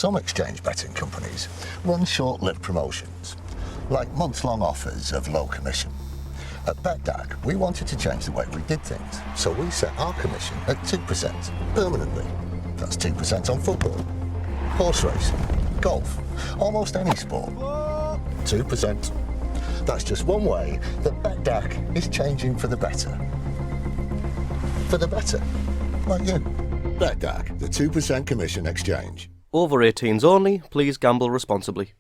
Some exchange betting companies run short-lived promotions, like months-long offers of low commission. At BetDAG, we wanted to change the way we did things, so we set our commission at 2% permanently. That's 2% on football, horse racing, golf, almost any sport. 2%. That's just one way that BetDAG is changing for the better. For the better, like you. BetDAG, the 2% commission exchange. Over 18s only, please gamble responsibly.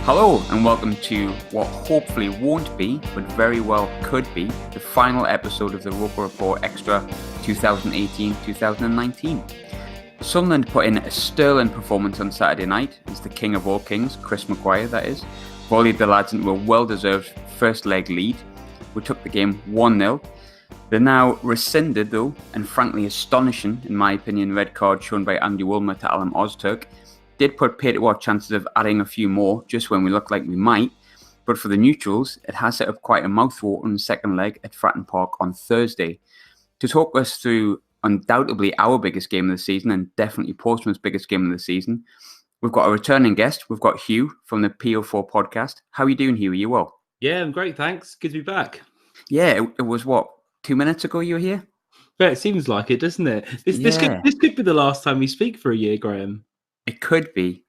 Hello and welcome to what hopefully won't be, but very well could be, the final episode of the ROKER RAPPORT XTRA 2018-2019. Sunderland put in a sterling performance on Saturday night as the king of all kings, Chris McGuire that is, volleyed the lads into a well-deserved first leg lead. We took the game 1-0. The now rescinded though, and frankly astonishing in my opinion, red card shown by Andy Woolmer to Alan Ozturk did put pay to our chances of adding a few more just when we looked like we might, but for the neutrals, it has set up quite a mouthwatering second leg at Fratton Park on Thursday. To talk us through undoubtedly our biggest game of the season and definitely Portsmouth's biggest game of the season, we've got a returning guest. We've got Hugh from the PO4 podcast. How are you doing, Hugh? Are you well? Yeah, I'm great, thanks. Good to be back. Yeah, it was what, 2 minutes ago you were here? Yeah, it seems like it, doesn't it? This could be the last time we speak for a year, Graham. It could be.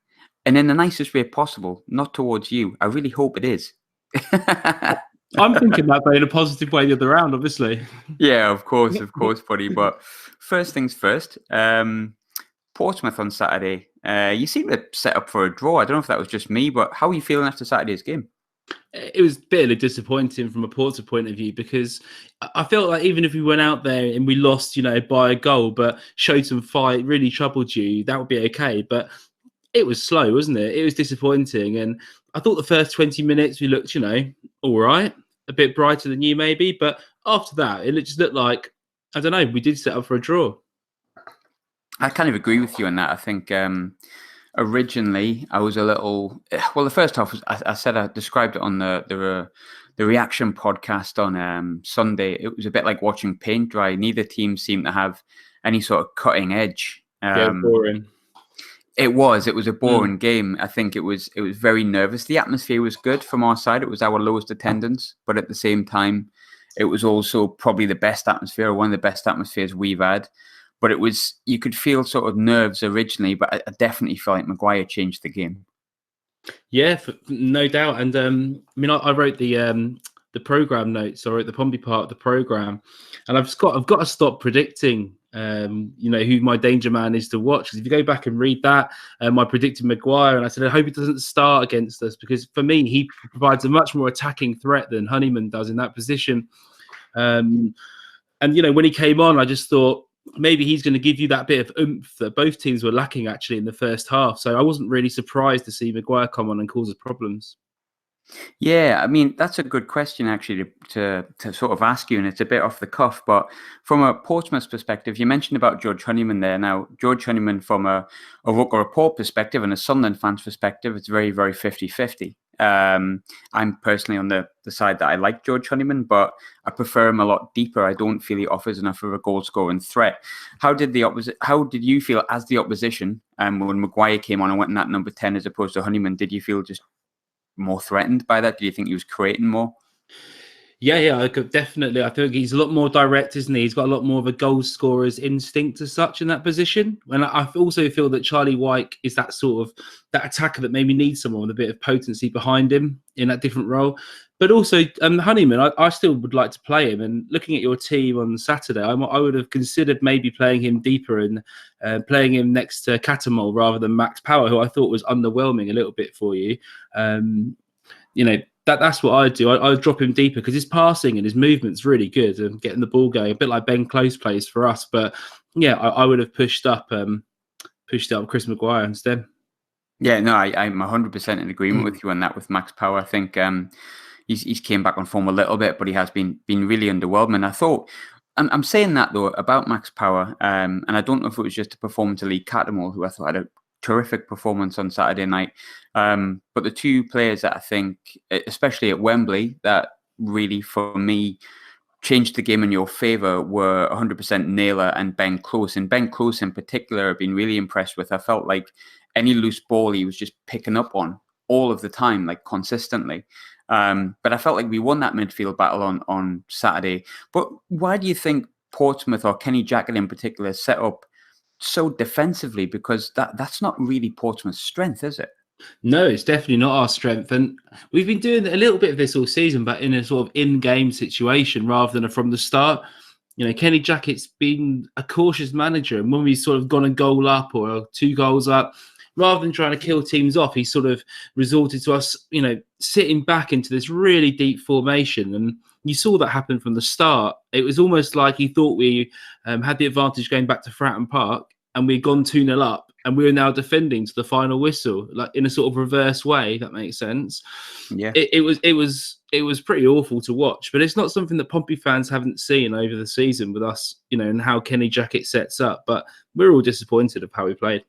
And in the nicest way possible, not towards you. I really hope it is. I'm thinking that in a positive way the other round, obviously. Yeah, of course, buddy. But first things first, Portsmouth on Saturday. You seem to set up for a draw. I don't know if that was just me, but how are you feeling after Saturday's game? It was bitterly disappointing from a Portsmouth point of view because I felt like even if we went out there and we lost, by a goal, but showed some fight, really troubled you, that would be okay. But it was slow, wasn't it? It was disappointing. And I thought the first 20 minutes we looked, all right, a bit brighter than you maybe. But after that, it just looked like, I don't know, we did set up for a draw. I kind of agree with you on that. I think originally I was a little, well, the first half was, I described it on the reaction podcast on Sunday. It was a bit like watching paint dry. Neither team seemed to have any sort of cutting edge. Boring. It was a boring game. I think it was very nervous. The atmosphere was good from our side. It was our lowest attendance, but at the same time, it was also probably the best atmosphere, or one of the best atmospheres we've had. But you could feel sort of nerves originally, but I definitely felt like McGuire changed the game. Yeah, no doubt. And I wrote the program notes. I wrote the Pompey part of the program, and I've got to stop predicting. Who my danger man is to watch. Because if you go back and read that, I predicted McGuire, and I said I hope he doesn't start against us because for me he provides a much more attacking threat than Honeyman does in that position. And when he came on, I just thought maybe he's going to give you that bit of oomph that both teams were lacking actually in the first half. So I wasn't really surprised to see McGuire come on and cause us problems. Yeah, I mean, that's a good question actually to sort of ask you, and it's a bit off the cuff, but from a Portsmouth perspective, you mentioned about George Honeyman there. Now, George Honeyman from a ROKER RAPPORT perspective and a Sunderland fan's perspective, it's very, very 50-50. I'm personally on the side that I like George Honeyman, but I prefer him a lot deeper. I don't feel he offers enough of a goal-scoring threat. How did you feel as the opposition when McGuire came on and went in that number 10 as opposed to Honeyman? Did you feel just more threatened by that? Do you think he was creating more? Yeah, definitely. I think he's a lot more direct, isn't he? He's got a lot more of a goal scorer's instinct as such in that position. And I also feel that Charlie White is that sort of that attacker that maybe needs someone with a bit of potency behind him in that different role. But also Honeyman, I still would like to play him. And looking at your team on Saturday, I would have considered maybe playing him deeper and playing him next to Catamol rather than Max Power, who I thought was underwhelming a little bit for you. That's what I'd do. I'd drop him deeper because his passing and his movement's really good and getting the ball going, a bit like Ben Close plays for us. But yeah, I would have pushed up Chris McGuire instead. Yeah, no, I'm 100% in agreement with you on that with Max Power. I think he's came back on form a little bit, but he has been really underwhelming. I thought, I'm saying that though about Max Power, and I don't know if it was just a performance of Lee Catamol, who I thought had a terrific performance on Saturday night. But the two players that I think, especially at Wembley, that really for me changed the game in your favour were 100% Naylor and Ben Close. And Ben Close in particular, I've been really impressed with. I felt like any loose ball he was just picking up on all of the time, like consistently. But I felt like we won that midfield battle on Saturday. But why do you think Portsmouth, or Kenny Jackett in particular, set up so defensively? Because that's not really Portsmouth's strength, is it? No, it's definitely not our strength. And we've been doing a little bit of this all season, but in a sort of in-game situation rather than from the start. You know, Kenny Jackett's been a cautious manager. And when we've sort of gone a goal up or 2 goals up, rather than trying to kill teams off, he sort of resorted to us, you know, sitting back into this really deep formation. And you saw that happen from the start. It was almost like he thought we had the advantage going back to Fratton Park, and we'd gone 2-0 up, and we were now defending to the final whistle, like in a sort of reverse way. If that makes sense. Yeah, it was pretty awful to watch, but it's not something that Pompey fans haven't seen over the season with us, you know, and how Kenny Jackett sets up. But we're all disappointed of how we played.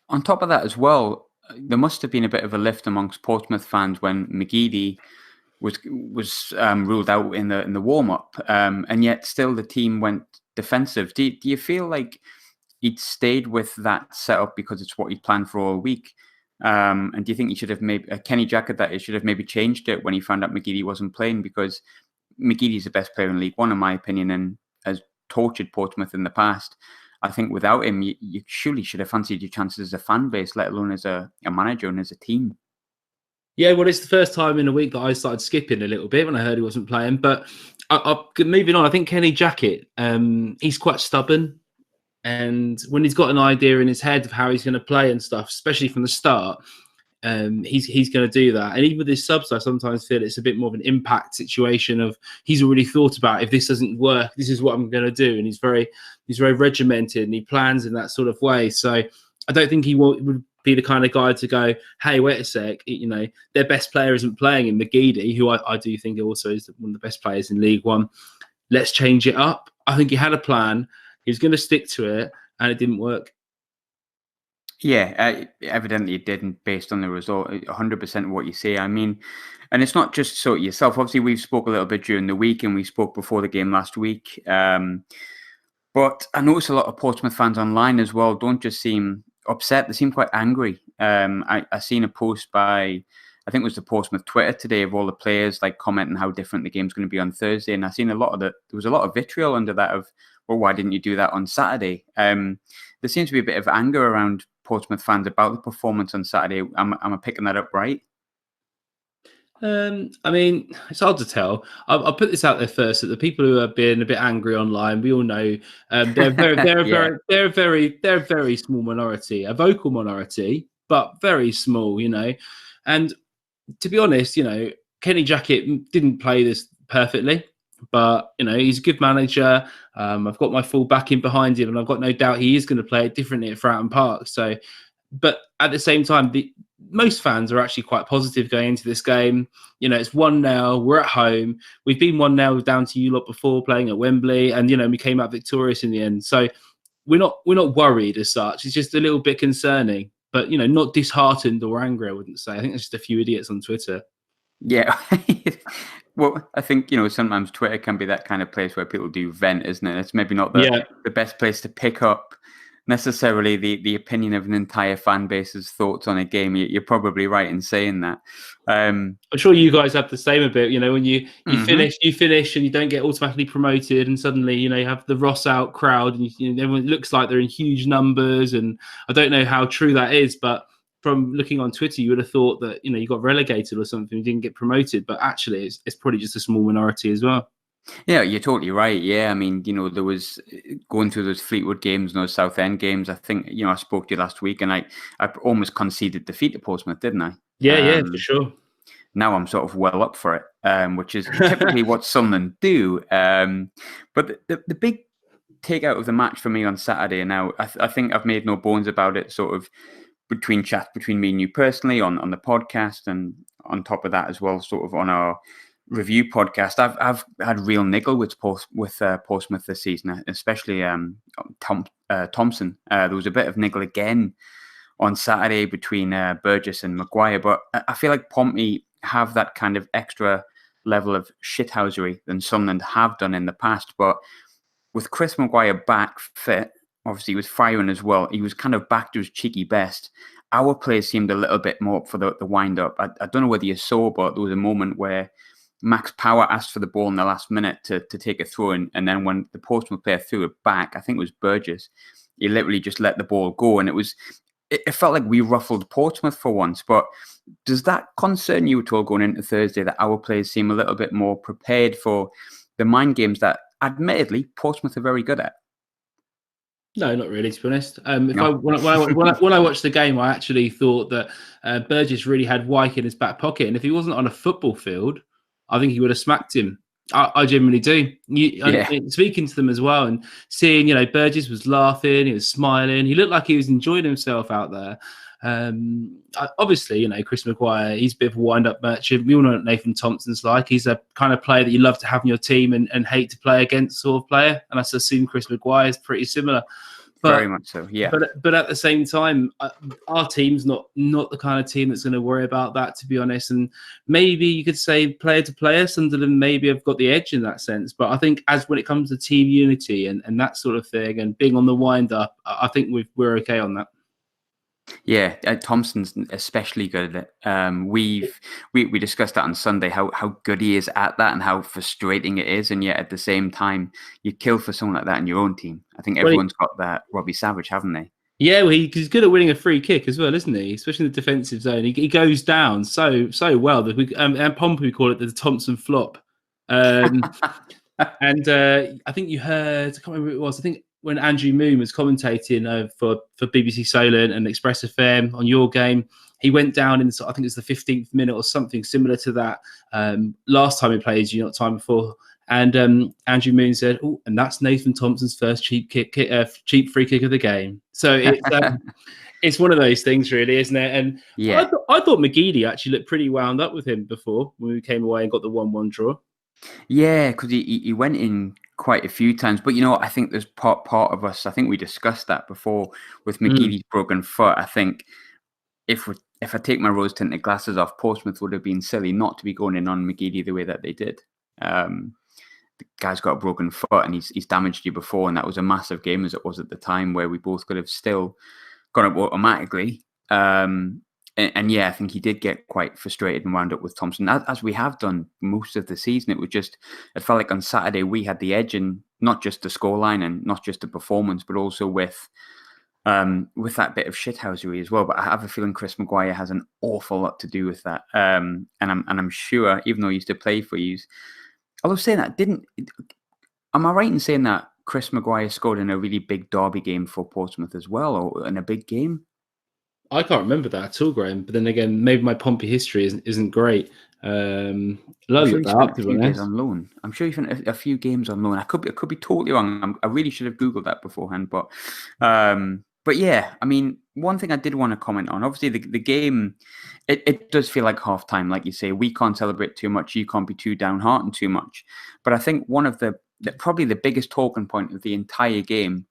On top of that as well, there must have been a bit of a lift amongst Portsmouth fans when McGuires was ruled out in the warm up, and yet still the team went defensive. Do you feel like he'd stayed with that setup because it's what he planned for all week? And do you think he should have maybe Kenny Jackett that he should have maybe changed it when he found out McGuires wasn't playing? Because McGuires is the best player in League One, in my opinion, and has tortured Portsmouth in the past. I think without him, you surely should have fancied your chances as a fan base, let alone as a manager and as a team. Yeah, well, it's the first time in a week that I started skipping a little bit when I heard he wasn't playing. But moving on, I think Kenny Jackett, he's quite stubborn. And when he's got an idea in his head of how he's going to play and stuff, especially from the start, he's going to do that. And even with his subs, I sometimes feel it's a bit more of an impact situation of he's already thought about, if this doesn't work, this is what I'm going to do. And he's very regimented and he plans in that sort of way. So I don't think he would be the kind of guy to go, hey, wait a sec, you know, their best player isn't playing in McGuires, who I do think also is one of the best players in League One. Let's change it up. I think he had a plan. He was going to stick to it, and it didn't work. Yeah, evidently it didn't, based on the result. 100% what you say. I mean, and it's not just so yourself. Obviously, we've spoke a little bit during the week, and we spoke before the game last week. But I notice a lot of Portsmouth fans online as well don't just seem upset. They seem quite angry. I seen a post by, I think it was the Portsmouth Twitter today, of all the players like commenting how different the game's going to be on Thursday. And I seen there was a lot of vitriol under that of, well, why didn't you do that on Saturday? There seems to be a bit of anger around Portsmouth fans about the performance on Saturday. Am I picking that up right? I mean, it's hard to tell. I'll put this out there first, that the people who have been a bit angry online, we all know they're a very small minority, a vocal minority, but very small, you know. And to be honest, you know, Kenny Jackett didn't play this perfectly, but you know, he's a good manager. I've got my full backing behind him, and I've got no doubt he is going to play it differently at Fratton Park. So, but at the same time, most fans are actually quite positive going into this game. You know, it's 1-0. We're at home. We've been 1-0 down to you lot before, playing at Wembley, and you know, we came out victorious in the end. So we're not worried as such. It's just a little bit concerning, but you know, not disheartened or angry, I wouldn't say. I think there's just a few idiots on Twitter. Yeah. Well, I think, you know, sometimes Twitter can be that kind of place where people do vent, isn't it? It's maybe not the best place to pick up necessarily the opinion of an entire fan base's thoughts on a game. You're probably right in saying that. I'm sure you guys have the same a bit, you know, when you finish and you don't get automatically promoted, and suddenly, you know, you have the Ross out crowd, and you know, everyone looks like they're in huge numbers. And I don't know how true that is, but from looking on Twitter, you would have thought that, you know, you got relegated or something, you didn't get promoted, but actually it's probably just a small minority as well. Yeah, you're totally right. Yeah, I mean, you know, there was going through those Fleetwood games and those Southend games. I think, you know, I spoke to you last week, and I almost conceded defeat to Portsmouth, didn't I? Yeah, for sure. Now I'm sort of well up for it, which is typically what Sunderland do. But the big takeout of the match for me on Saturday, and now I think I've made no bones about it, sort of between chats between me and you personally on the podcast, and on top of that as well, sort of on our review podcast, I've had real niggle with Portsmouth this season, especially Thompson. There was a bit of niggle again on Saturday between Burgess and McGuire, but I feel like Pompey have that kind of extra level of shithousery than Sunderland have done in the past. But with Chris McGuire back fit, obviously he was firing as well. He was kind of back to his cheeky best. Our players seemed a little bit more up for the wind-up. I don't know whether you saw, but there was a moment where Max Power asked for the ball in the last minute to take a throw in, and then when the Portsmouth player threw it back, I think it was Burgess, he literally just let the ball go, and it felt like we ruffled Portsmouth for once. But does that concern you at all going into Thursday, that our players seem a little bit more prepared for the mind games that, admittedly, Portsmouth are very good at? No, not really, to be honest. When I watched the game, I actually thought that Burgess really had Wyke in his back pocket, and if he wasn't on a football field, I think he would have smacked him. I genuinely do. Speaking to them as well and seeing, Burgess was laughing, he was smiling, he looked like he was enjoying himself out there. Obviously, Chris McGuire, he's a bit of a wind-up merchant. We all know what Nathan Thompson's like. He's a kind of player that you love to have in your team and hate to play against sort of player. And I assume Chris McGuire is pretty similar. Very much so, yeah. But at the same time, our team's not the kind of team that's going to worry about that, to be honest. And maybe you could say player to player, Sunderland maybe have got the edge in that sense. But I think as when it comes to team unity and that sort of thing and being on the wind-up, I think we're okay on that. Yeah, Thompson's especially good at it. We discussed that on Sunday, how good he is at that and how frustrating it is, and yet at the same time you kill for someone like that in your own team. I think everyone's got that Robbie Savage, haven't they? Yeah, well, he's good at winning a free kick as well, isn't he? Especially in the defensive zone, he goes down so well that and Pompey call it the Thompson flop. And I think you heard, I can't remember who it was. I think when Andrew Moon was commentating for BBC Solent and Express FM on your game, he went down in, I think it was the 15th minute or something similar to that. Last time he played, not time before. And Andrew Moon said, "Oh, and that's Nathan Thompson's first cheap free kick of the game." So it's one of those things, really, isn't it? And yeah, I thought McGeady actually looked pretty wound up with him before when we came away and got the 1-1 draw. Yeah, because he went in quite a few times, but I think there's part of us. I think we discussed that before with McGeady's broken foot. I think if I take my rose-tinted glasses off, Portsmouth would have been silly not to be going in on McGeady the way that they did. The guy's got a broken foot and he's damaged you before, and that was a massive game as it was at the time, where we both could have still gone up automatically. And yeah, I think he did get quite frustrated and wound up with Thompson, as we have done most of the season. It felt like on Saturday we had the edge in not just the scoreline and not just the performance, but also with that bit of shithousery as well. But I have a feeling Chris McGuire has an awful lot to do with that. And I'm sure, even though he used to play for you, although saying that, am I right in saying that Chris McGuire scored in a really big derby game for Portsmouth as well, or in a big game? I can't remember that at all, Graham. But then again, maybe my Pompey history isn't great. I'm sure he spent a few days on loan. I'm sure he spent a few games on loan. I could be totally wrong. I really should have Googled that beforehand. But yeah, I mean, one thing I did want to comment on, obviously the game, it does feel like half time. Like you say, we can't celebrate too much. You can't be too downhearted too much. But I think one of probably the biggest talking point of the entire game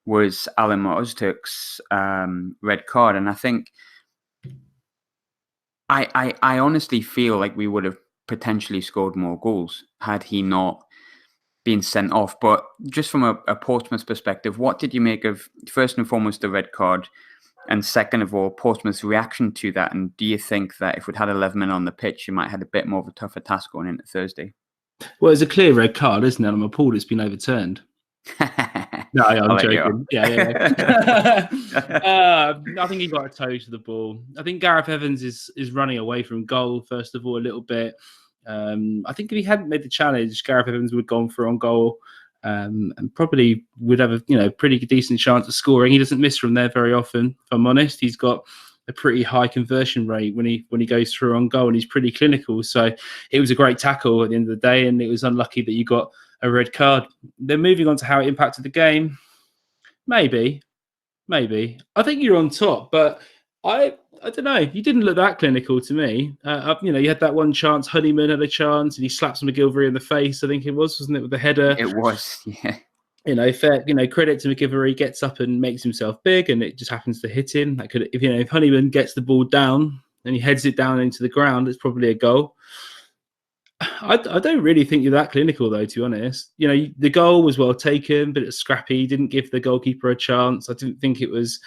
was Alan Ozturk's red card. And I think I honestly feel like we would have potentially scored more goals had he not been sent off. But just from a Portsmouth perspective, what did you make of, first and foremost, the red card, and second of all, Portsmouth's reaction to that? And do you think that if we'd had 11 men on the pitch, you might have had a bit more of a tougher task going into Thursday? Well, it's a clear red card, isn't it? I'm appalled it's been overturned. No, I'm joking. Yeah. I think he got a toe to the ball. I think Gareth Evans is running away from goal, first of all, a little bit. I think if he hadn't made the challenge, Gareth Evans would have gone for on goal and probably would have a pretty decent chance of scoring. He doesn't miss from there very often, if I'm honest. He's got a pretty high conversion rate when he goes through on goal, and he's pretty clinical. So it was a great tackle at the end of the day, and it was unlucky that you got a red card. Then moving on to how it impacted the game, maybe. I think you're on top, but I don't know. You didn't look that clinical to me. You had that one chance. Honeyman had a chance, and he slaps McGilvery in the face. I think it was, wasn't it, with the header? It was, yeah. Fair. Credit to McGilvery. He gets up and makes himself big, and it just happens to hit him. That could, if Honeyman gets the ball down and he heads it down into the ground, it's probably a goal. I don't really think you're that clinical, though, to be honest. You know, the goal was well taken, but it's scrappy. Didn't give the goalkeeper a chance. I didn't think it was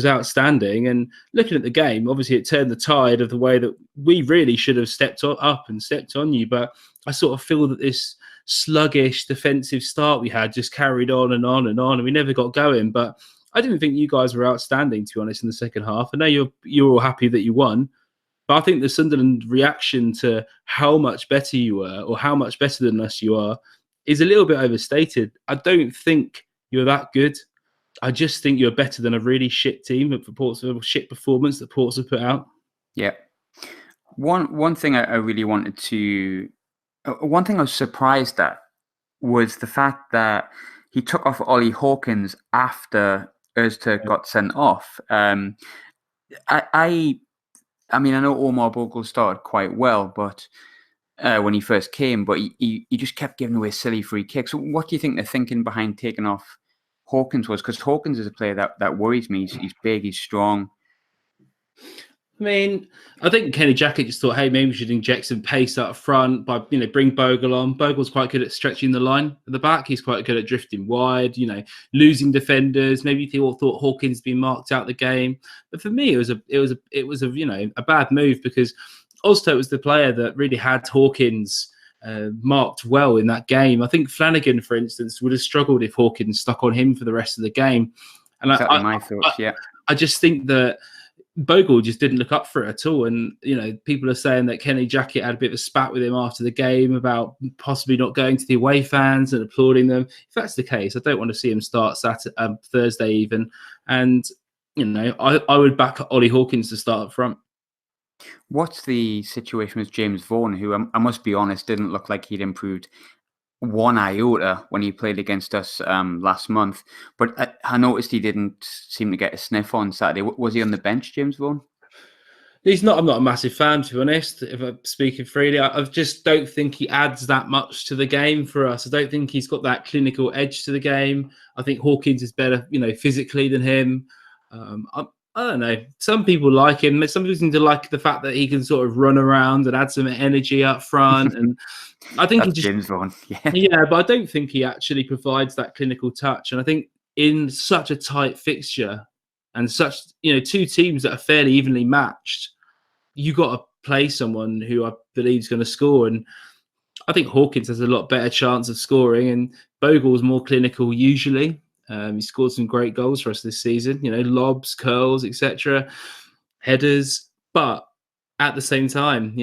outstanding. And looking at the game, obviously it turned the tide of the way that we really should have stepped up and stepped on you. But I sort of feel that this sluggish defensive start we had just carried on and on and on, and we never got going. But I didn't think you guys were outstanding, to be honest, in the second half. I know you're all happy that you won, but I think the Sunderland reaction to how much better you were, or how much better than us you are, is a little bit overstated. I don't think you're that good. I just think you're better than a really shit team for Portsmouth, shit performance that Portsmouth put out. Yeah. One thing I really wanted to... One thing I was surprised at was the fact that he took off Ollie Hawkins after Öztürk got sent off. I mean, I know Omar Bogle started quite well, but when he first came, but he just kept giving away silly free kicks. So what do you think the thinking behind taking off Hawkins was? Because Hawkins is a player that worries me. He's big, he's strong. I mean, I think Kenny Jackett just thought, hey, maybe we should inject some pace up front by, bring Bogle on. Bogle's quite good at stretching the line at the back. He's quite good at drifting wide, losing defenders. Maybe they all thought Hawkins had been marked out the game. But for me, it was a bad move, because Öztürk was the player that really had Hawkins marked well in that game. I think Flanagan, for instance, would have struggled if Hawkins stuck on him for the rest of the game. And exactly my thoughts, yeah. I just think that Bogle just didn't look up for it at all. And, people are saying that Kenny Jackett had a bit of a spat with him after the game about possibly not going to the away fans and applauding them. If that's the case, I don't want to see him start Thursday even. And, I would back Ollie Hawkins to start up front. What's the situation with James Vaughan, who I must be honest, didn't look like he'd improved one iota when he played against us last month, but I noticed he didn't seem to get a sniff on Saturday. Was he on the bench, James Vaughan? He's not. I'm not a massive fan, to be honest, if I'm speaking freely. I just don't think he adds that much to the game for us. I don't think he's got that clinical edge to the game. I think Hawkins is better, physically than him. I don't know. Some people like him. Some people seem to like the fact that he can sort of run around and add some energy up front. And I think That's James Vaughan. Yeah, but I don't think he actually provides that clinical touch. And I think in such a tight fixture and such, two teams that are fairly evenly matched, you got to play someone who I believe is going to score. And I think Hawkins has a lot better chance of scoring, and Bogle's more clinical usually. He scored some great goals for us this season, lobs, curls, etc., headers. But at the same time,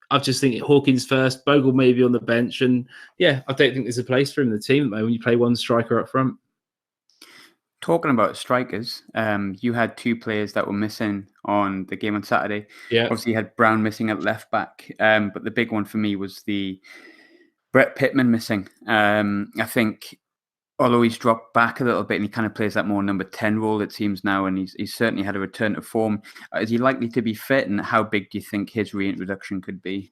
I just think Hawkins first, Bogle maybe on the bench. And yeah, I don't think there's a place for him in the team when you play one striker up front. Talking about strikers, you had two players that were missing on the game on Saturday. Yeah. Obviously, you had Brown missing at left back. But the big one for me was the Brett Pittman missing. I think, although he's dropped back a little bit and he kind of plays that more number 10 role, it seems now, and he's certainly had a return to form. Is he likely to be fit, and how big do you think his reintroduction could be?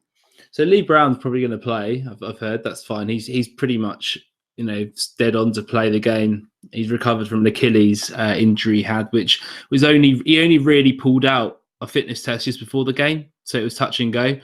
So Lee Brown's probably going to play. I've heard that's fine. He's pretty much dead on to play the game. He's recovered from an Achilles injury he had, which was he only really pulled out a fitness test just before the game, so it was touch and go.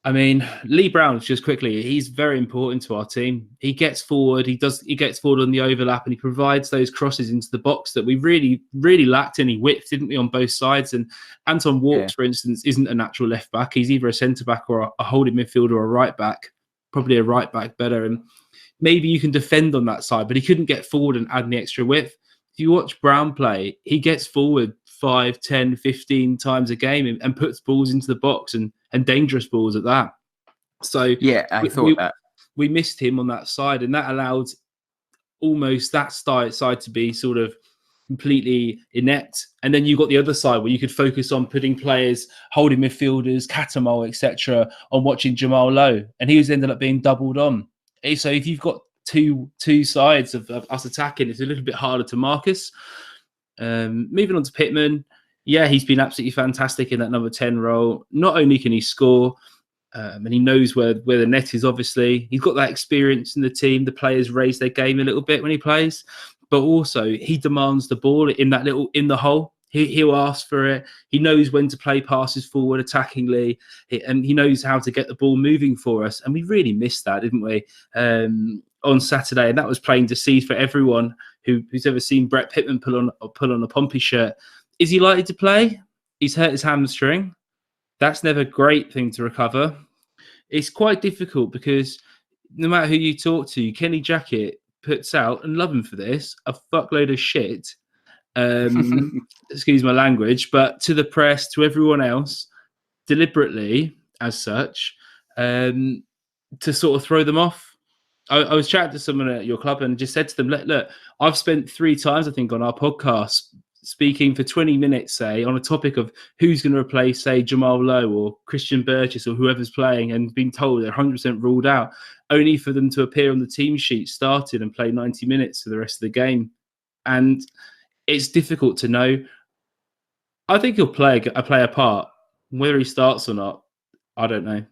I mean, Lee Brown, just quickly, he's very important to our team. He gets forward, he gets forward on the overlap, and he provides those crosses into the box that we really, really lacked any width, didn't we, on both sides? And Anton Walks, for instance, isn't a natural left back. He's either a centre back or a holding midfielder or a right back, probably a right back better. And maybe you can defend on that side, but he couldn't get forward and add any extra width. If you watch Brown play, he gets forward 5, 10, 15 times a game and puts balls into the box and dangerous balls at that. So yeah, I thought that we missed him on that side, and that allowed almost that side to be sort of completely inept. And then you got the other side where you could focus on putting players, holding midfielders, Catamol, etc., on watching Jamal Lowe, and he was ended up being doubled on. So if you've got two sides of us attacking, it's a little bit harder to mark us. Moving on to Pittman, yeah, he's been absolutely fantastic in that number 10 role. Not only can he score, and he knows where the net is, obviously. He's got that experience in the team. The players raise their game a little bit when he plays, but also he demands the ball in the hole. He'll ask for it. He knows when to play passes forward attackingly, and he knows how to get the ball moving for us. And we really missed that, didn't we, on Saturday? And that was plain to see for everyone who's ever seen Brett Pittman pull on a Pompey shirt. Is he likely to play? He's hurt his hamstring. That's never a great thing to recover. It's quite difficult because no matter who you talk to, Kenny Jackett puts out, and love him for this, a fuckload of shit. Excuse my language, but to the press, to everyone else, deliberately as such, to sort of throw them off. I was chatting to someone at your club and just said to them, look, I've spent 3 times, I think, on our podcast speaking for 20 minutes, say, on a topic of who's going to replace, say, Jamal Lowe or Christian Burgess or whoever's playing, and been told they're 100% ruled out, only for them to appear on the team sheet, started and play 90 minutes for the rest of the game. And it's difficult to know. I think he'll play a part. Whether he starts or not, I don't know.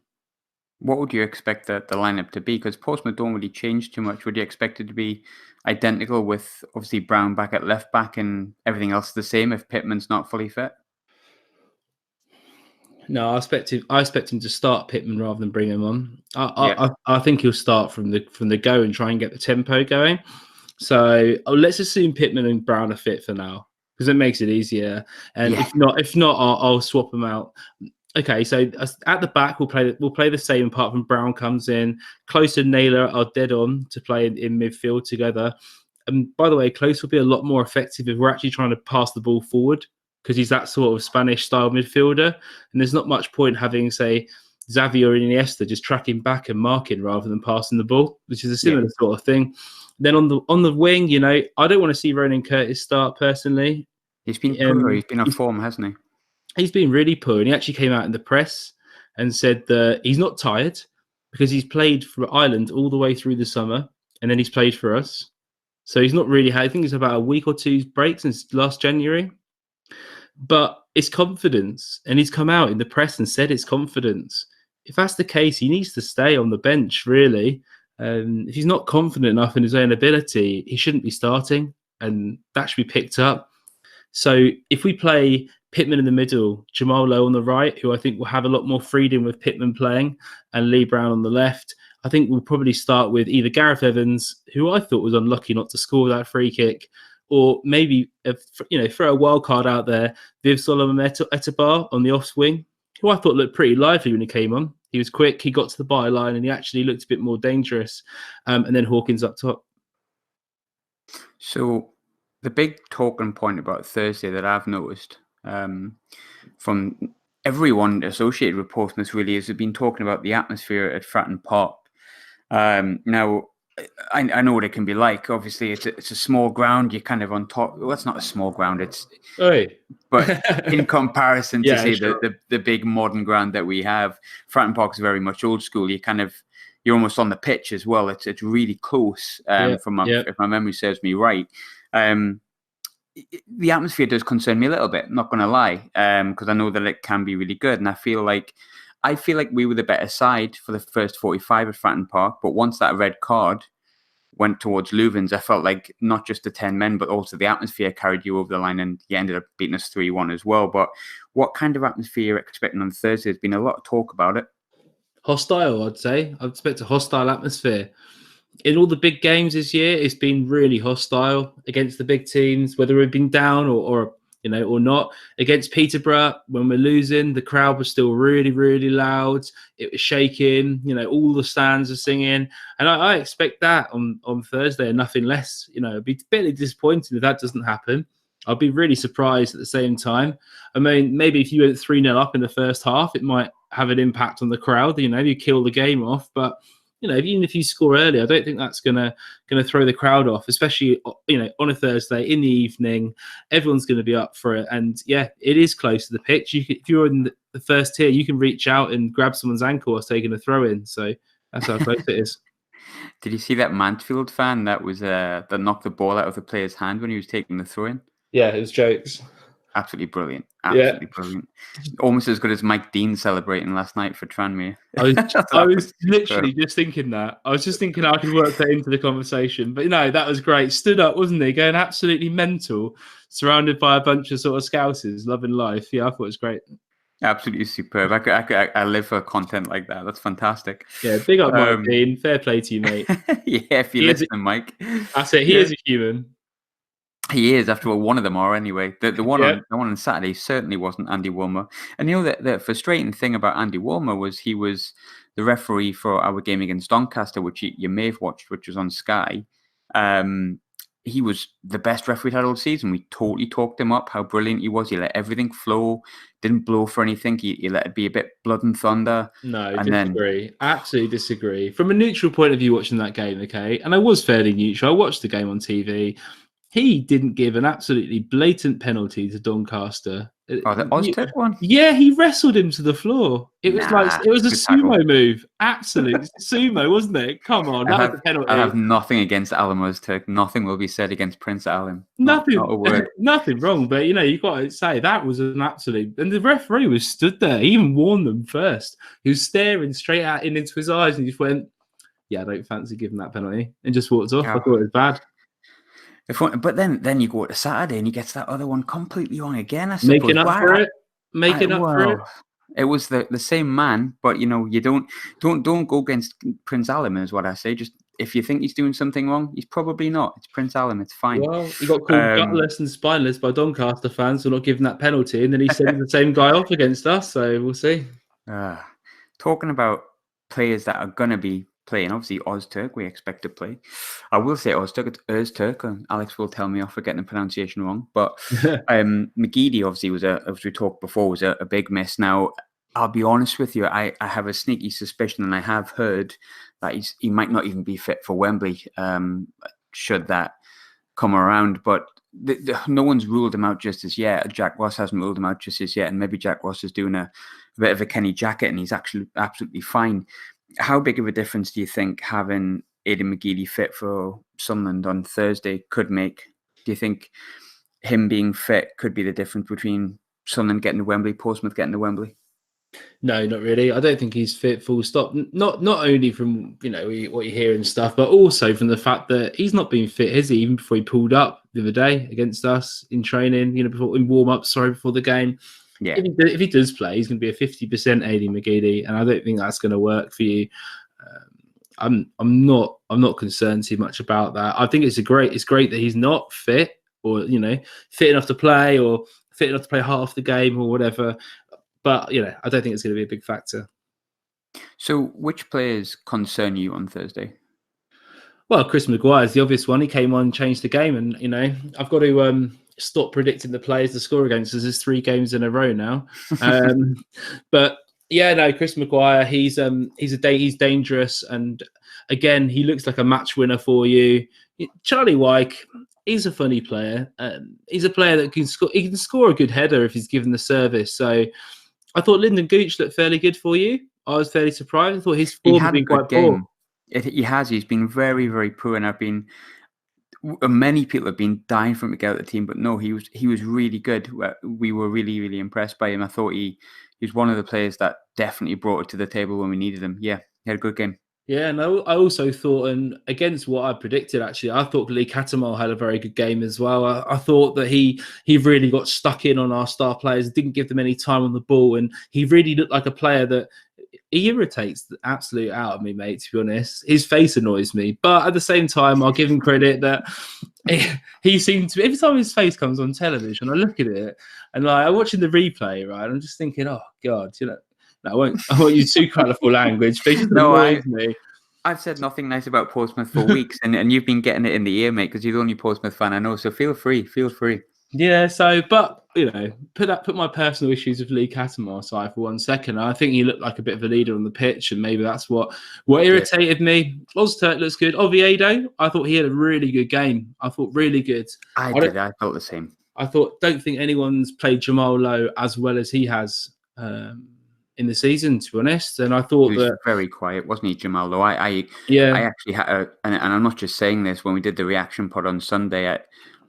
What would you expect the lineup to be? Because Portsmouth don't really change too much. Would you expect it to be identical with obviously Brown back at left back and everything else the same if Pittman's not fully fit? No, I expect him to start Pittman rather than bring him on. I think he'll start from the go and try and get the tempo going. So let's assume Pittman and Brown are fit for now, because it makes it easier. And if not, I'll swap them out. Okay, so at the back we'll play the same apart from Brown comes in. Close and Naylor are dead on to play in midfield together. And by the way, Close will be a lot more effective if we're actually trying to pass the ball forward, because he's that sort of Spanish style midfielder. And there's not much point having, say, Xavi or Iniesta just tracking back and marking rather than passing the ball, which is a similar sort of thing. Then on the wing, I don't want to see Ronan Curtis start personally. He's been poor. He's been on form, hasn't he? He's been really poor, and he actually came out in the press and said that he's not tired because he's played for Ireland all the way through the summer, and then he's played for us. So he's not really had, I think it's about a week or two's break since last January. But it's confidence, and he's come out in the press and said it's confidence. If that's the case, he needs to stay on the bench, really. If he's not confident enough in his own ability, he shouldn't be starting, and that should be picked up. So if we play Pittman in the middle, Jamal Lowe on the right, who I think will have a lot more freedom with Pittman playing, and Lee Brown on the left, I think we'll probably start with either Gareth Evans, who I thought was unlucky not to score that free kick, or maybe, throw a wild card out there, Viv Solomon Etabar on the off swing, who I thought looked pretty lively when he came on. He was quick, he got to the byline, and he actually looked a bit more dangerous. And then Hawkins up top. So the big talking point about Thursday that I've noticed from everyone associated with Portsmouth really is they've been talking about the atmosphere at Fratton Park. Now, I know what it can be like. Obviously, it's a small ground. You're kind of on top. Well, it's not a small ground. But in comparison to the big modern ground that we have, Fratton Park is very much old school. You're almost on the pitch as well. It's really close. If my memory serves me right. The atmosphere does concern me a little bit. Not going to lie, because I know that it can be really good, and I feel like we were the better side for the first 45 at Fratton Park. But once that red card went towards Leuven's, I felt like not just the 10 men, but also the atmosphere carried you over the line, and you ended up beating us 3-1 as well. But what kind of atmosphere you're expecting on Thursday? There's been a lot of talk about it. Hostile, I'd say. I'd expect a hostile atmosphere. In all the big games this year, it's been really hostile against the big teams, whether we've been down or not. Against Peterborough, when we're losing, the crowd was still really, really loud. It was shaking. All the stands are singing, and I expect that on Thursday and nothing less. It'd be bitterly disappointing if that doesn't happen. I'd be really surprised at the same time. I mean, maybe if you went 3-0 up in the first half, it might have an impact on the crowd. You kill the game off, but even if you score early, I don't think that's gonna throw the crowd off, especially on a Thursday in the evening. Everyone's going to be up for it, and it is close to the pitch. If you're in the first tier, you can reach out and grab someone's ankle whilst taking a throw in. So that's how close it is. Did you see that Mansfield fan that knocked the ball out of the player's hand when he was taking the throw in? Yeah, it was jokes. Absolutely brilliant. Yeah. Absolutely brilliant. Almost as good as Mike Dean celebrating last night for Tranmere. I was literally just thinking that. I was just thinking I could work that into the conversation. But no, that was great. Stood up, wasn't he? Going absolutely mental, surrounded by a bunch of sort of scousers, loving life. Yeah, I thought it was great. Absolutely superb. I live for content like that. That's fantastic. Yeah, big up Mike Dean. Fair play to you, mate. Yeah, if you're listening, Mike. That's it. He is a human. He is, after all, one of them are anyway. The one on Saturday certainly wasn't Andy Woolmer. And you know the frustrating thing about Andy Woolmer was he was the referee for our game against Doncaster, which you may have watched, which was on Sky. He was the best referee had all season. We totally talked him up, how brilliant he was. He let everything flow, didn't blow for anything. He let it be a bit blood and thunder. No, disagree. Absolutely disagree. From a neutral point of view, watching that game, okay, and I was fairly neutral. I watched the game on TV. He didn't give an absolutely blatant penalty to Doncaster. Oh, the Ozturk one? Yeah, he wrestled him to the floor. It was it was a sumo move. Absolute sumo, wasn't it? Come on, that was a penalty. I have nothing against Alan Ozturk. Nothing will be said against Prince Alan. Nothing, not a word. Nothing wrong. But you've got to say that was an absolute. And the referee was stood there. He even warned them first. He was staring straight into his eyes, and he just went, "Yeah, I don't fancy giving that penalty," and just walked off. I thought it was bad. But then you go to Saturday and he gets that other one completely wrong again. I suppose. Making up for it. It was the same man, but you don't go against Prince Alam, is what I say. Just if you think he's doing something wrong, he's probably not. It's Prince Alam. It's fine. Well, he got called gutless and spineless by Doncaster fans for not giving that penalty, and then he sent the same guy off against us. So we'll see. Talking about players that are gonna be playing, obviously Ozturk, we expect to play. I will say Ozturk, it's Ozturk, and Alex will tell me off for getting the pronunciation wrong. But McGeady obviously was as we talked before, was a big miss. Now, I'll be honest with you, I have a sneaky suspicion, and I have heard that he might not even be fit for Wembley, should that come around. But no one's ruled him out just as yet. Jack Ross hasn't ruled him out just as yet, and maybe Jack Ross is doing a bit of a Kenny Jackett, and he's actually absolutely fine. How big of a difference do you think having Aidan McGeady fit for Sunderland on Thursday could make? Do you think him being fit could be the difference between Sunderland getting to Wembley, Portsmouth getting to Wembley? No, not really. I don't think he's fit, full stop. Not only from what you hear and stuff, but also from the fact that he's not been fit, has he? Even before he pulled up the other day against us in training, before in warm up, before the game. Yeah, if he does play, he's going to be a 50% Aidan McGeady, and I don't think that's going to work for you. I'm not concerned too much about that. I think it's great that he's not fit, or fit enough to play, or fit enough to play half the game or whatever. But I don't think it's going to be a big factor. So, which players concern you on Thursday? Well, Chris McGuires, the obvious one. He came on, changed the game, and I've got to stop predicting the players to score against us. There's 3 games in a row now. But yeah, no, Chris McGuire, he's dangerous, and again, he looks like a match winner for you. Charlie Wyke, he's a funny player. He's a player that can score. He can score a good header if he's given the service. So I thought Lyndon Gooch looked fairly good for you. I was fairly surprised. I thought his form had been quite poor. He's been very, very poor, and many people have been dying for him to get out of the team, but no, he was really good. We were really, really impressed by him. I thought he was one of the players that definitely brought it to the table when we needed him. Yeah, he had a good game. Yeah, and I also thought, and against what I predicted, actually, I thought Lee Catamol had a very good game as well. I thought that he really got stuck in on our star players, didn't give them any time on the ball, and he really looked like a player that he irritates the absolute out of me, mate, to be honest. His face annoys me. But at the same time, I'll give him credit that he seemed to, every time his face comes on television, I look at it and I'm watching the replay, right? I'm just thinking, oh, God, I won't use too colourful language, but it just annoys me. I've said nothing nice about Portsmouth for weeks, and you've been getting it in the ear, mate, because you're the only Portsmouth fan I know, so feel free. Yeah, so, but, put my personal issues with Lee Catamar aside for 1 second. I think he looked like a bit of a leader on the pitch, and maybe that's what irritated me. Ozturk looks good. Oviedo, I thought he had a really good game. I thought really good. I felt the same. Don't think anyone's played Jamal Lowe as well as he has in the season, to be honest. And I thought he was very quiet, wasn't he, Jamal Lowe? I actually had and I'm not just saying this, when we did the reaction pod on Sunday,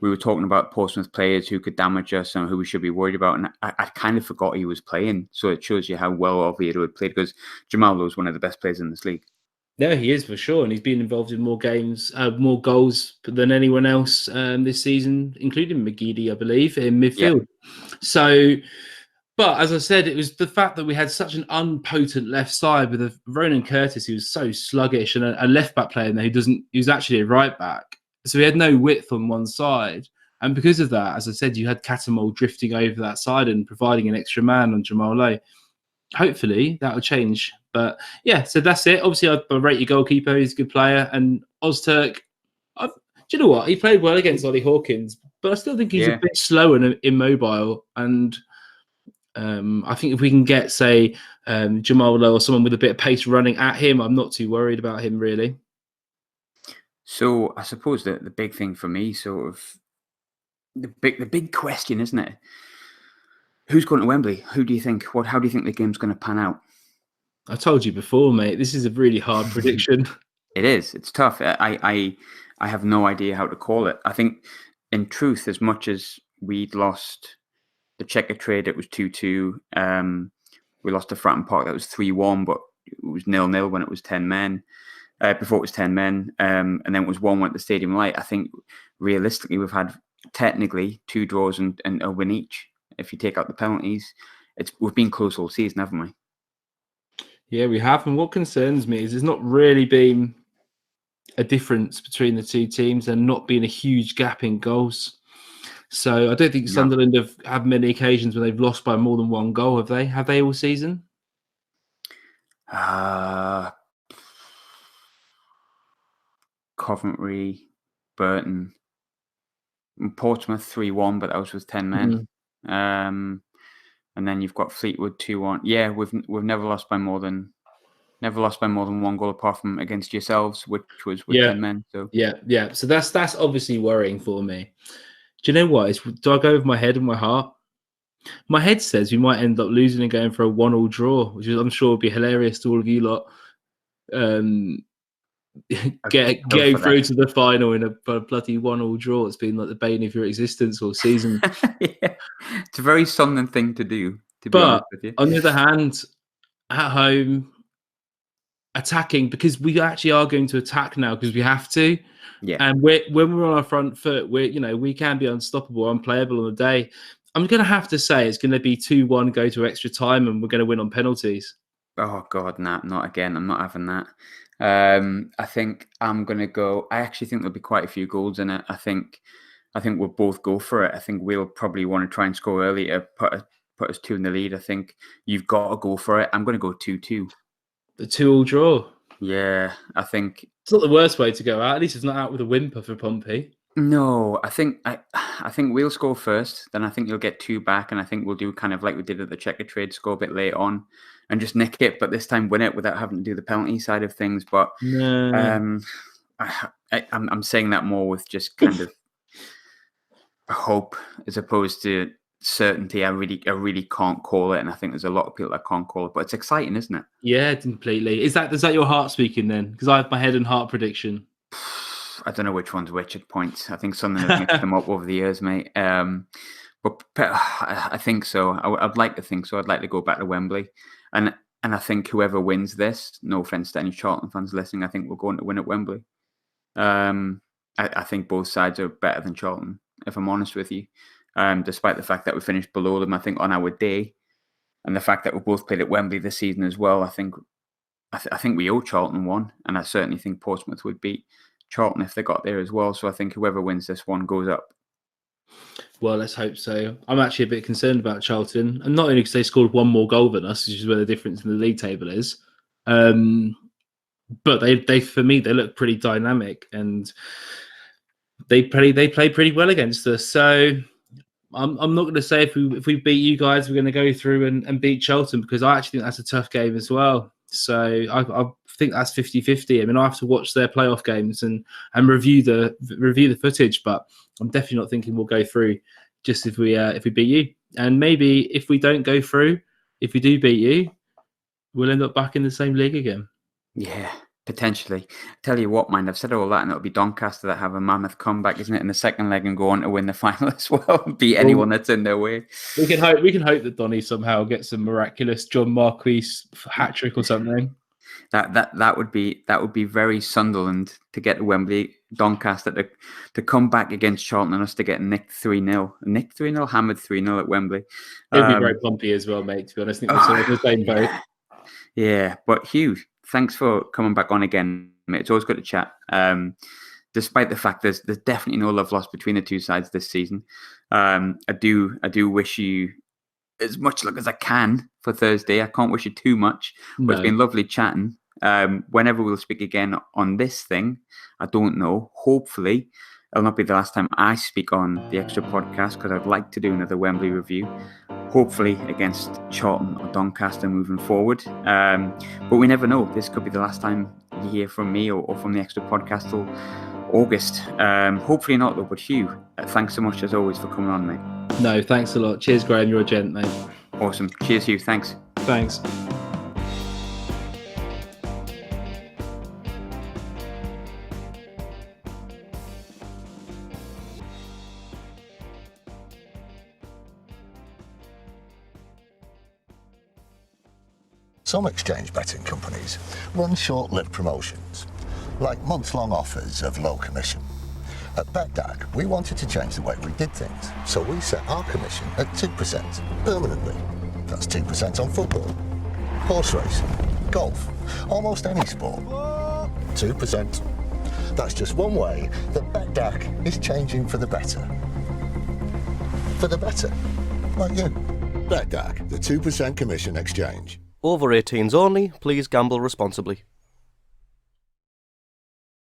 we were talking about Portsmouth players who could damage us and who we should be worried about. And I kind of forgot he was playing. So it shows you how well Oviedo had played, because Jamal Lowe is one of the best players in this league. No, he is for sure. And he's been involved in more games, more goals than anyone else this season, including McGeady, I believe, in midfield. Yeah. So, but as I said, it was the fact that we had such an unpotent left side with a Ronan Curtis who was so sluggish, and a left back player in there who's actually a right back. So we had no width on one side. And because of that, as I said, you had Catamol drifting over that side and providing an extra man on Jamal Lowe. Hopefully that will change. But yeah, so that's it. Obviously, I rate your goalkeeper. He's a good player. And Ozturk, do you know what? He played well against Ollie Hawkins, but I still think he's a bit slow and immobile. And I think if we can get, say, Jamal Lowe or someone with a bit of pace running at him, I'm not too worried about him, really. So I suppose that the big thing for me, sort of, the big question, isn't it? Who's going to Wembley? Who do you think? How do you think the game's going to pan out? I told you before, mate. This is a really hard prediction. It is. It's tough. I have no idea how to call it. I think, in truth, as much as we'd lost the Jackett trade, it was 2-2. We lost to Fratton Park, that was 3-1, but it was 0-0 when it was 10 men. Before it was 10 men, and then it was 1-1 at the Stadium Light. I think realistically we've had technically 2 draws and a win each. If you take out the penalties, we've been close all season, haven't we? Yeah, we have. And what concerns me is there's not really been a difference between the two teams and not been a huge gap in goals. So I don't think Sunderland have had many occasions when they've lost by more than 1 goal, have they? Have they all season? Coventry, Burton, Portsmouth 3-1, but that was with 10 men. And then you've got Fleetwood 2-1. Yeah, we've never lost by more than 1 goal, apart from against yourselves, which was with 10 men. So yeah. So that's obviously worrying for me. Do you know what? Do I go with my head and my heart? My head says we might end up losing and going for a 1-1 draw, which I'm sure would be hilarious to all of you lot. Getting through to the final in a bloody 1-1 draw. It's been like the bane of your existence all season. Yeah. It's a very Sunderland thing to do, to be honest with you. On the other hand, at home, attacking, because we actually are going to attack now because we have to. Yeah. And when we're on our front foot, we can be unstoppable, unplayable on the day. I'm going to have to say it's going to be 2-1, go to extra time, and we're going to win on penalties. Oh God, not again. I'm not having that. I think I'm going to go. I actually think there'll be quite a few goals in it. I think we'll both go for it. I think we'll probably want to try and score early to put us 2 in the lead. I think you've got to go for it. I'm going to go 2-2. The 2-2 draw. Yeah, I think it's not the worst way to go out. At least it's not out with a whimper for Pompey. No, I think we'll score first. Then I think you'll get 2 back, and I think we'll do kind of like we did at the Jackett trade, score a bit late on, and just nick it. But this time win it without having to do the penalty side of things. But I'm saying that more with just kind of hope as opposed to certainty. I really can't call it, and I think there's a lot of people that can't call it. But it's exciting, isn't it? Yeah, completely. Is that your heart speaking then? Because I have my head and heart prediction. I don't know which one's which at points. I think something has mixed them up over the years, mate. But I think so. I'd like to think so. I'd like to go back to Wembley. And I think whoever wins this, no offence to any Charlton fans listening, I think we're going to win at Wembley. I think both sides are better than Charlton, if I'm honest with you. Despite the fact that we finished below them, I think, on our day. And the fact that we both played at Wembley this season as well, I think we owe Charlton one. And I certainly think Portsmouth would beat Charlton if they got there as well. So I think whoever wins this one goes up. Well, let's hope so. I'm actually a bit concerned about Charlton, and not only because they scored 1 more goal than us, which is where the difference in the league table is, but they for me they look pretty dynamic, and they play pretty well against us. So I'm not going to say if we beat you guys, we're going to go through and beat Charlton, because I actually think that's a tough game as well. So I think that's 50-50. I mean, I have to watch their playoff games and review the footage, but I'm definitely not thinking we'll go through just if we beat you. And maybe if we don't go through, if we do beat you, we'll end up back in the same league again. Yeah, Potentially. Tell you what, mind, I've said all that, and it'll be Doncaster that have a mammoth comeback, isn't it, in the second leg and go on to win the final as well, beat anyone that's in their way. We can hope that Donny somehow gets a miraculous John Marquis hat trick or something. That would be very Sunderland to get to Wembley, Doncaster to come back against Charlton and us to get nicked 3-0. Nicked 3-0, hammered 3-0 at Wembley. It'd be very Pompey as well, mate, to be honest. I think we're sort of in the same boat. Yeah, but Hugh, thanks for coming back on again, mate. It's always good to chat. Despite the fact there's definitely no love lost between the two sides this season. I do wish you as much luck as I can for Thursday. I can't wish you too much, but It's been lovely chatting. Whenever we'll speak again on this thing, I don't know. Hopefully, it'll not be the last time I speak on the Extra podcast, because I'd like to do another Wembley review. Hopefully against Charlton or Doncaster moving forward. But we never know. This could be the last time you hear from me or from the Extra podcast till August. Hopefully not, though. But Hugh, thanks so much as always for coming on, mate. No, thanks a lot. Cheers, Graham. You're a gent, mate. Awesome. Cheers, Hugh. Thanks. Thanks. Some exchange betting companies run short-lived promotions, like month-long offers of low commission. At BetDAG, we wanted to change the way we did things, so we set our commission at 2% permanently. That's 2% on football, horse racing, golf, almost any sport. 2%. That's just one way that BetDAG is changing for the better. For the better, like you. BetDAG, the 2% commission exchange. Over 18s only, please gamble responsibly.